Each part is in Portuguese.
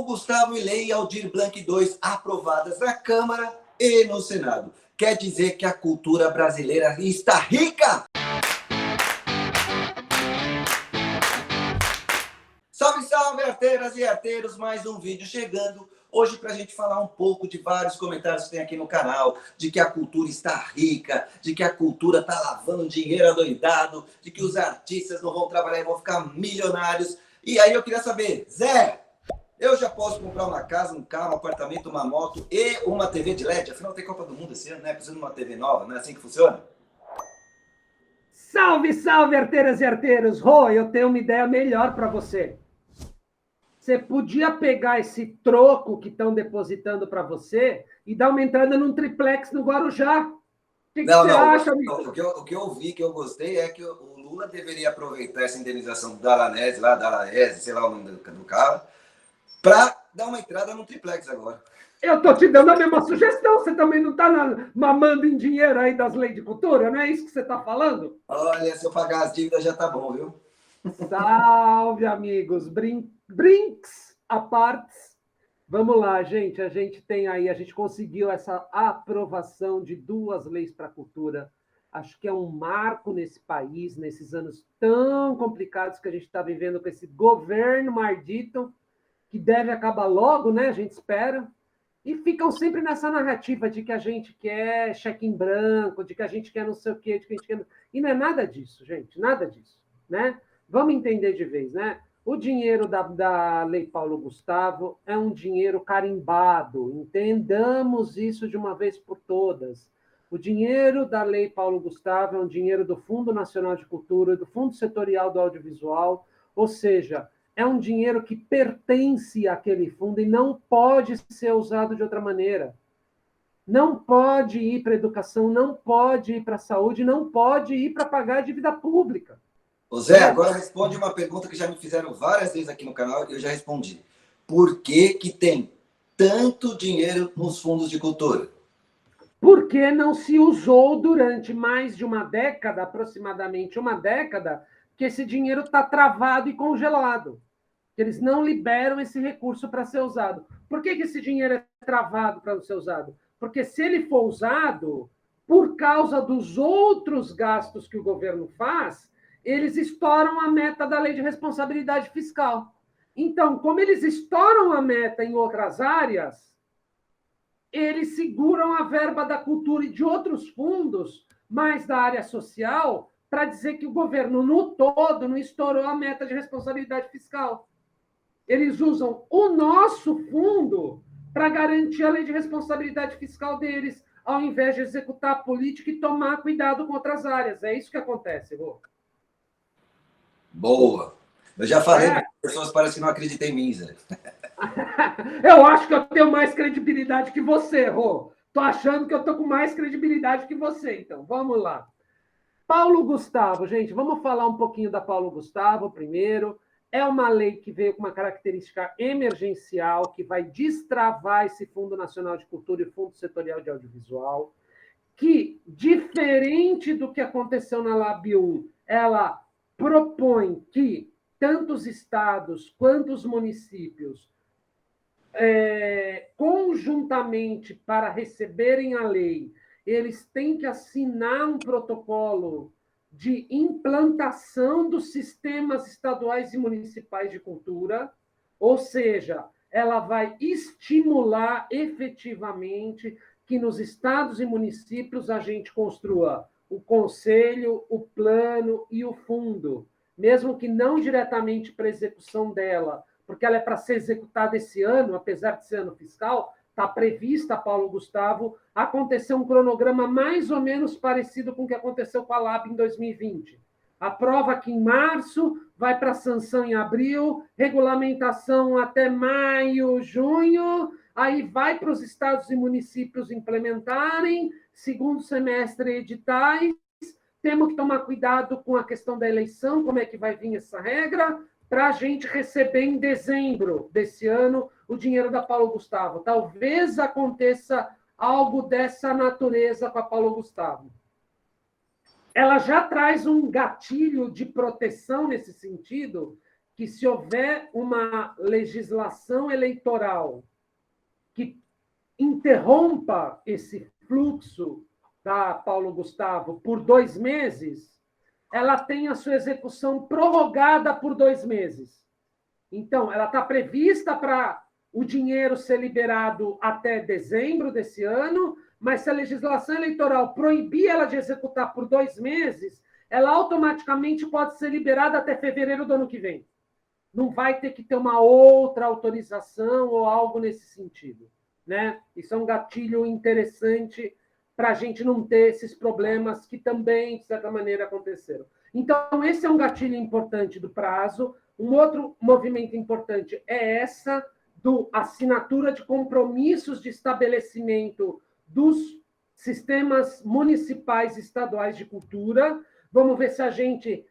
Paulo Gustavo e Lei Aldir Blanc II aprovadas na Câmara e no Senado. Quer dizer que a cultura brasileira está rica? Salve, salve, arteiras e arteiros! Mais um vídeo chegando. Hoje para a gente falar um pouco de vários comentários que tem aqui no canal, de que a cultura está rica, de que a cultura está lavando dinheiro adoidado, de que os artistas não vão trabalhar e vão ficar milionários. E aí eu queria saber, Zé, eu já posso comprar uma casa, um carro, um apartamento, uma moto e uma TV de LED? Afinal tem Copa do Mundo esse ano, né? Precisa de uma TV nova, não é assim que funciona? Salve, salve, arteiras e arteiros! Rô, eu tenho uma ideia melhor para você. Você podia pegar esse troco que estão depositando para você e dar uma entrada num triplex no Guarujá. O que você acha, amigo? O que eu vi, que eu gostei, é que o Lula deveria aproveitar essa indenização do Dalanese, lá, Dalaese, sei lá o nome do carro, para dar uma entrada no triplex agora. Eu estou te dando a mesma sugestão. Você também não está mamando em dinheiro aí das leis de cultura? Não é isso que você está falando? Olha, se eu pagar as dívidas já tá bom, viu? Salve, amigos! Brinks à parte. Vamos lá, gente. A gente conseguiu essa aprovação de 2 leis para a cultura. Acho que é um marco nesse país, nesses anos tão complicados que a gente está vivendo com esse governo maldito, que deve acabar logo, né? A gente espera. E ficam sempre nessa narrativa de que a gente quer cheque em branco, de que a gente quer não sei o quê, de que a gente quer... E não é nada disso, gente, nada disso, né? Vamos entender de vez, né? O dinheiro da Lei Paulo Gustavo é um dinheiro carimbado, entendamos isso de uma vez por todas. O dinheiro da Lei Paulo Gustavo é um dinheiro do Fundo Nacional de Cultura, do Fundo Setorial do Audiovisual, ou seja, é um dinheiro que pertence àquele fundo e não pode ser usado de outra maneira. Não pode ir para a educação, não pode ir para a saúde, não pode ir para pagar a dívida pública. Ô Zé, agora responde uma pergunta que já me fizeram várias vezes aqui no canal e eu já respondi. Por que que tem tanto dinheiro nos fundos de cultura? Porque não se usou durante mais de uma década, aproximadamente uma década, que esse dinheiro está travado e congelado. Eles não liberam esse recurso para ser usado. Por que esse dinheiro é travado para ser usado? Porque se ele for usado, por causa dos outros gastos que o governo faz, eles estouram a meta da lei de responsabilidade fiscal. Então, como eles estouram a meta em outras áreas, eles seguram a verba da cultura e de outros fundos, mais da área social, para dizer que o governo, no todo, não estourou a meta de responsabilidade fiscal. Eles usam o nosso fundo para garantir a lei de responsabilidade fiscal deles, ao invés de executar a política e tomar cuidado com outras áreas. É isso que acontece, Rô. Boa. Eu já falei, mas as pessoas parecem que não acreditam em mim, Zé. Eu acho que eu tenho mais credibilidade que você, Rô. Tô achando que eu tô com mais credibilidade que você, então. Vamos lá. Paulo Gustavo, gente, vamos falar um pouquinho da Paulo Gustavo primeiro. É uma lei que veio com uma característica emergencial, que vai destravar esse Fundo Nacional de Cultura e Fundo Setorial de Audiovisual, que, diferente do que aconteceu na LAB 1, ela propõe que tanto os estados quanto os municípios, conjuntamente, para receberem a lei, eles têm que assinar um protocolo de implantação dos sistemas estaduais e municipais de cultura, ou seja, ela vai estimular efetivamente que nos estados e municípios a gente construa o conselho, o plano e o fundo, mesmo que não diretamente para a execução dela, porque ela é para ser executada esse ano, apesar de ser ano fiscal, está prevista, Paulo Gustavo, acontecer um cronograma mais ou menos parecido com o que aconteceu com a LAB em 2020. Aprova aqui em março, vai para sanção em abril, regulamentação até maio, junho, aí vai para os estados e municípios implementarem, segundo semestre editais, temos que tomar cuidado com a questão da eleição, como é que vai vir essa regra, para a gente receber em dezembro desse ano o dinheiro da Paulo Gustavo. Talvez aconteça algo dessa natureza com a Paulo Gustavo. Ela já traz um gatilho de proteção nesse sentido, que, se houver uma legislação eleitoral que interrompa esse fluxo, tá, Paulo Gustavo, por 2 meses, ela tem a sua execução prorrogada por 2 meses. Então, ela está prevista para o dinheiro ser liberado até dezembro desse ano, mas se a legislação eleitoral proibir ela de executar por 2 meses, ela automaticamente pode ser liberada até fevereiro do ano que vem. Não vai ter que ter uma outra autorização ou algo nesse sentido, né? Isso é um gatilho interessante para a gente não ter esses problemas que também, de certa maneira, aconteceram. Então, esse é um gatilho importante do prazo. Um outro movimento importante é essa do assinatura de compromissos de estabelecimento dos sistemas municipais e estaduais de cultura. Vamos ver se a gente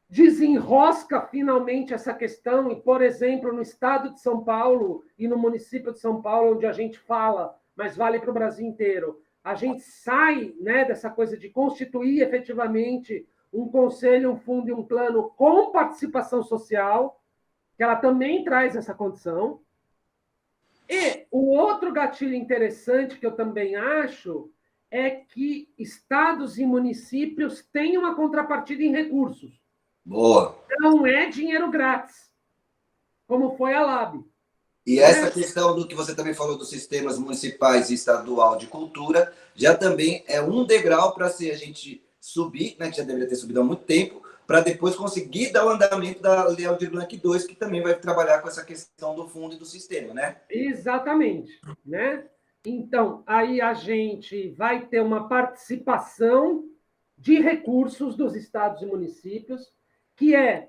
desenrosca finalmente essa questão e, por exemplo, no estado de São Paulo e no município de São Paulo, onde a gente fala, mas vale para o Brasil inteiro, a gente sai, né, dessa coisa de constituir efetivamente um conselho, um fundo e um plano com participação social, que ela também traz essa condição. E o outro gatilho interessante que eu também acho é que estados e municípios têm uma contrapartida em recursos. Boa. Não é dinheiro grátis, como foi a LAB. E essa questão do que você também falou dos sistemas municipais e estadual de cultura já também é um degrau para se a gente subir, né, que já deveria ter subido há muito tempo, para depois conseguir dar o andamento da Lei Aldir Blanc II, que também vai trabalhar com essa questão do fundo e do sistema, né? Exatamente, né? Então, aí a gente vai ter uma participação de recursos dos estados e municípios, que é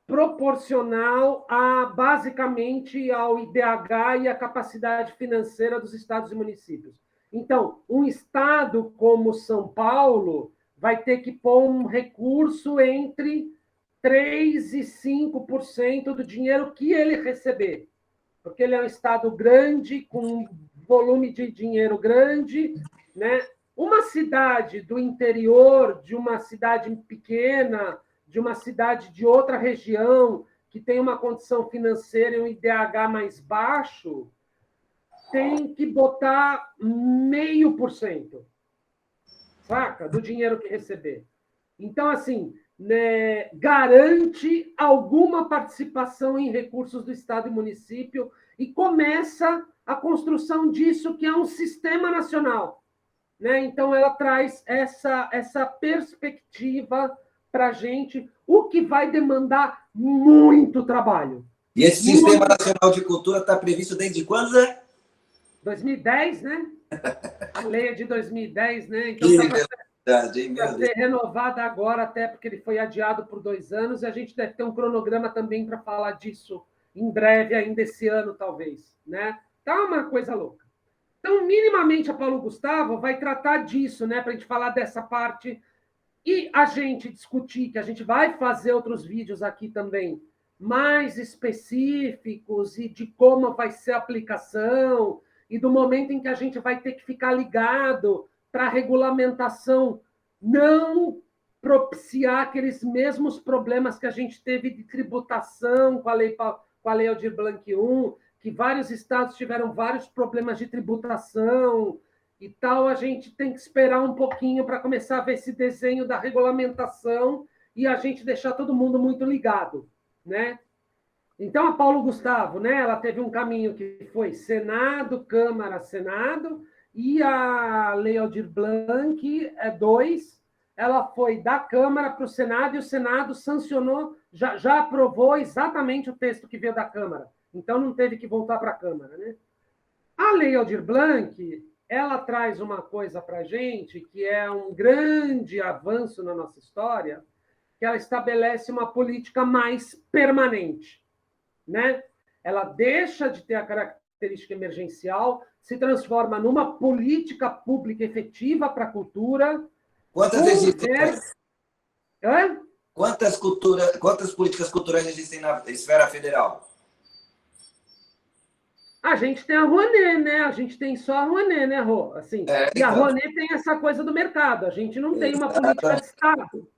proporcional basicamente ao IDH e à capacidade financeira dos estados e municípios. Então, um estado como São Paulo vai ter que pôr um recurso entre 3% e 5% do dinheiro que ele receber, porque ele é um estado grande, com volume de dinheiro grande, né? Uma cidade do interior, de uma cidade pequena, de uma cidade de outra região, que tem uma condição financeira e um IDH mais baixo, tem que botar 0,5%, saca? Do dinheiro que receber. Então, assim, né, garante alguma participação em recursos do Estado e município e começa a construção disso, que é um sistema nacional. Né? Então, ela traz essa perspectiva para a gente, o que vai demandar muito trabalho. E esse Sistema Nacional de Cultura está previsto desde quando, Zé? 2010, né? A lei é de 2010, né? Então, para ser renovada agora, até porque ele foi adiado por 2 anos, e a gente deve ter um cronograma também para falar disso em breve, ainda esse ano, talvez. Né? Tá uma coisa louca. Então, minimamente, a Paulo Gustavo vai tratar disso, né? Para a gente falar dessa parte e a gente discutir, que a gente vai fazer outros vídeos aqui também, mais específicos e de como vai ser a aplicação e do momento em que a gente vai ter que ficar ligado para a regulamentação não propiciar aqueles mesmos problemas que a gente teve de tributação com a Lei Aldir Blanc I, que vários estados tiveram vários problemas de tributação e tal, a gente tem que esperar um pouquinho para começar a ver esse desenho da regulamentação e a gente deixar todo mundo muito ligado, né? Então, a Paulo Gustavo, né, ela teve um caminho que foi Senado, Câmara, Senado, e a Lei Aldir Blanc II, ela foi da Câmara para o Senado, e o Senado sancionou, já aprovou exatamente o texto que veio da Câmara. Então, não teve que voltar para a Câmara, né? A Lei Aldir Blanc, ela traz uma coisa para a gente que é um grande avanço na nossa história, que ela estabelece uma política mais permanente, né? Ela deixa de ter a característica emergencial, se transforma numa política pública efetiva para a cultura. Quantas existem? Quantas políticas culturais existem na esfera federal? A gente tem a Rouanet, né? A gente tem só a Rouanet, né, Rô? Assim, e a Rouanet tem essa coisa do mercado. A gente não tem uma política de Estado.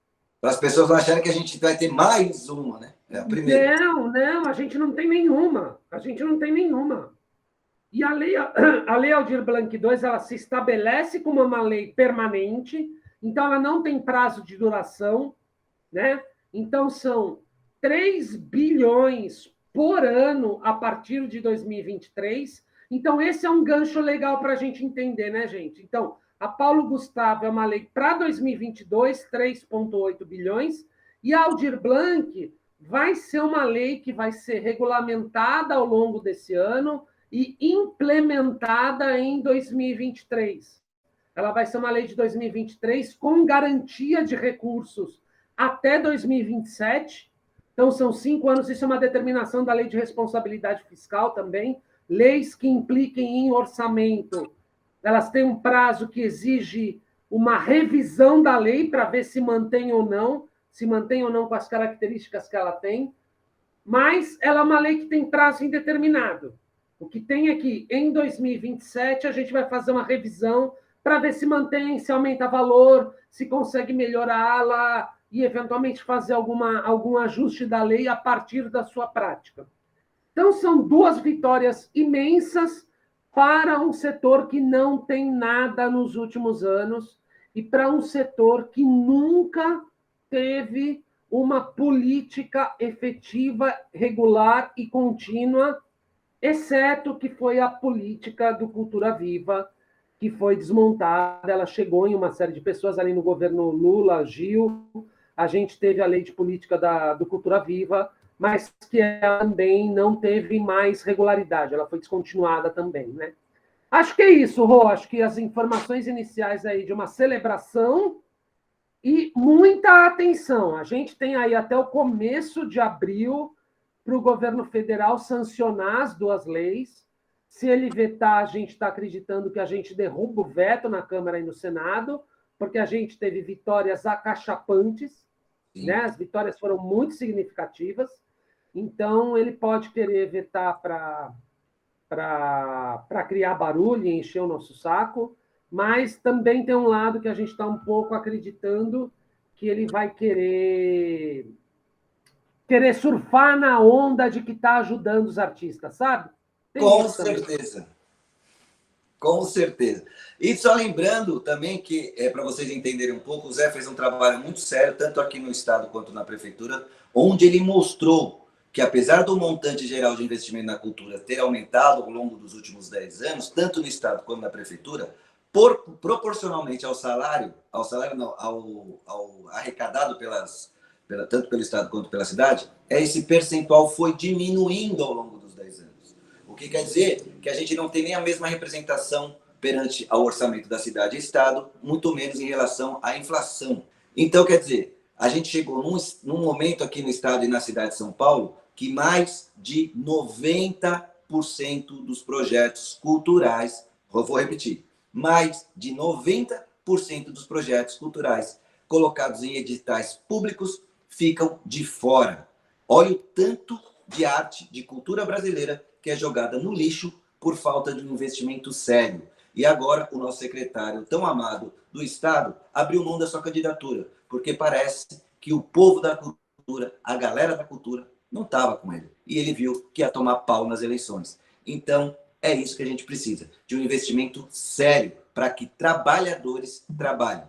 Para as pessoas não acharem que a gente vai ter mais uma, né? É a primeira. Não, a gente não tem nenhuma. A gente não tem nenhuma. E a lei Aldir Blanc II, ela se estabelece como uma lei permanente, então ela não tem prazo de duração, né? Então são 3 bilhões por ano a partir de 2023. Então esse é um gancho legal para a gente entender, né, gente? Então, a Paulo Gustavo é uma lei para 2022, 3,8 bilhões, e a Aldir Blanc vai ser uma lei que vai ser regulamentada ao longo desse ano e implementada em 2023. Ela vai ser uma lei de 2023 com garantia de recursos até 2027. Então, são 5 anos. Isso é uma determinação da Lei de Responsabilidade Fiscal também. Leis que impliquem em orçamento, elas têm um prazo que exige uma revisão da lei para ver se mantém ou não com as características que ela tem. Mas ela é uma lei que tem prazo indeterminado. O que tem é que, em 2027, a gente vai fazer uma revisão para ver se mantém, se aumenta valor, se consegue melhorá-la e, eventualmente, fazer algum ajuste da lei a partir da sua prática. Então, são 2 vitórias imensas para um setor que não tem nada nos últimos anos e para um setor que nunca teve uma política efetiva, regular e contínua, exceto que foi a política do Cultura Viva, que foi desmontada. Ela chegou em uma série de pessoas ali no governo Lula, Gil. A gente teve a lei de política do Cultura Viva, mas que também não teve mais regularidade. Ela foi descontinuada também, né? Acho que é isso, Rô. Acho que as informações iniciais aí de uma celebração e muita atenção. A gente tem aí até o começo de abril para o governo federal sancionar as 2 leis. Se ele vetar, a gente está acreditando que a gente derruba o veto na Câmara e no Senado, porque a gente teve vitórias acachapantes, né? As vitórias foram muito significativas. Então, ele pode querer vetar para criar barulho e encher o nosso saco, mas também tem um lado que a gente está um pouco acreditando que ele vai querer surfar na onda de que está ajudando os artistas, sabe? Tem com certeza. Com certeza. E só lembrando também que, para vocês entenderem um pouco, o Zé fez um trabalho muito sério, tanto aqui no Estado quanto na Prefeitura, onde ele mostrou que, apesar do montante geral de investimento na cultura ter aumentado ao longo dos últimos 10 anos, tanto no Estado quanto na Prefeitura, proporcionalmente ao salário não, ao arrecadado tanto pelo Estado quanto pela cidade, esse percentual foi diminuindo ao longo dos 10 anos. O que quer dizer que a gente não tem nem a mesma representação perante ao orçamento da cidade e Estado, muito menos em relação à inflação. Então, quer dizer, a gente chegou num momento aqui no Estado e na cidade de São Paulo que mais de 90% dos projetos culturais, vou repetir, mais de 90% dos projetos culturais colocados em editais públicos ficam de fora. Olha o tanto de arte, de cultura brasileira que é jogada no lixo por falta de um investimento sério. E agora o nosso secretário tão amado do Estado abriu mão da sua candidatura, porque parece que o povo da cultura, a galera da cultura, não estava com ele. E ele viu que ia tomar pau nas eleições. Então, é isso que a gente precisa, de um investimento sério para que trabalhadores trabalhem.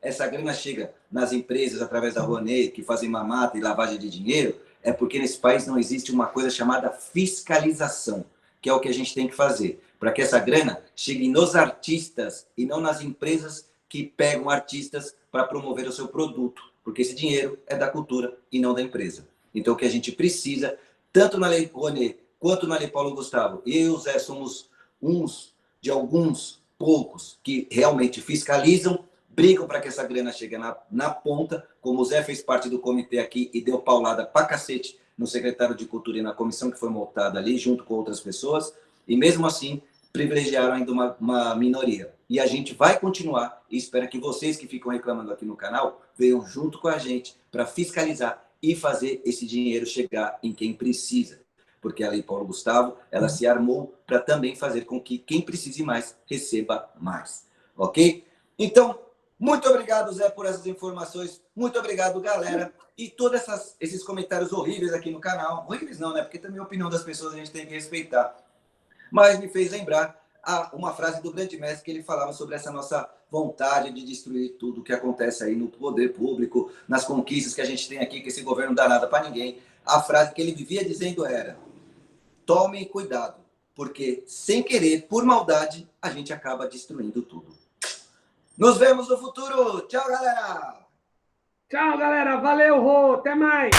Essa grana chega nas empresas através da Rouanet, que fazem mamata e lavagem de dinheiro, é porque nesse país não existe uma coisa chamada fiscalização, que é o que a gente tem que fazer, para que essa grana chegue nos artistas e não nas empresas que pegam artistas para promover o seu produto, porque esse dinheiro é da cultura e não da empresa. Então, o que a gente precisa, tanto na Lei Rouanet quanto na Lei Paulo Gustavo, eu e o Zé somos uns de alguns poucos que realmente fiscalizam, brigam para que essa grana chegue na ponta, como o Zé fez parte do comitê aqui e deu paulada pra cacete no secretário de Cultura e na comissão que foi montada ali, junto com outras pessoas, e mesmo assim privilegiaram ainda uma minoria. E a gente vai continuar e espero que vocês que ficam reclamando aqui no canal venham junto com a gente para fiscalizar e fazer esse dinheiro chegar em quem precisa. Porque a Lei Paulo Gustavo, ela se armou para também fazer com que quem precise mais receba mais. Ok? Então, Muito obrigado, Zé, por essas informações. Muito obrigado, galera. E todos esses comentários horríveis aqui no canal. Horríveis não, né? Porque também a opinião das pessoas a gente tem que respeitar. Mas me fez lembrar uma frase do grande mestre que ele falava sobre essa nossa vontade de destruir tudo que acontece aí no poder público, nas conquistas que a gente tem aqui, que esse governo não dá nada para ninguém. A frase que ele vivia dizendo era: tomem cuidado, porque sem querer, por maldade, a gente acaba destruindo tudo. Nos vemos no futuro. Tchau, galera! Tchau, galera. Valeu, Rô. Até mais.